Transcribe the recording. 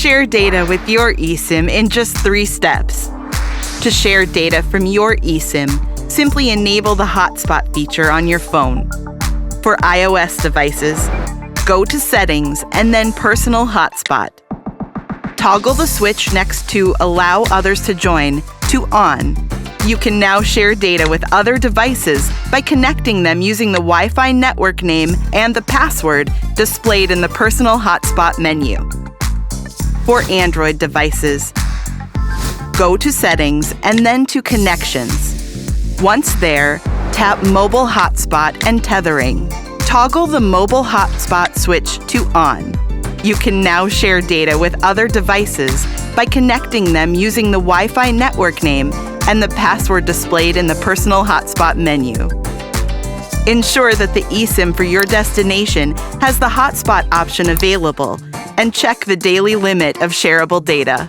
Share data with your eSIM in just 3 steps. To share data from your eSIM, simply enable the Hotspot feature on your phone. For iOS devices, go to Settings and then Personal Hotspot. Toggle the switch next to Allow Others to Join to On. You can now share data with other devices by connecting them using the Wi-Fi network name and the password displayed in the Personal Hotspot menu. For Android devices, go to Settings and then to Connections. Once there, tap Mobile Hotspot and Tethering. Toggle the Mobile Hotspot switch to On. You can now share data with other devices by connecting them using the Wi-Fi network name and the password displayed in the Personal Hotspot menu. Ensure that the eSIM for your destination has the Hotspot option available, and check the daily limit of shareable data.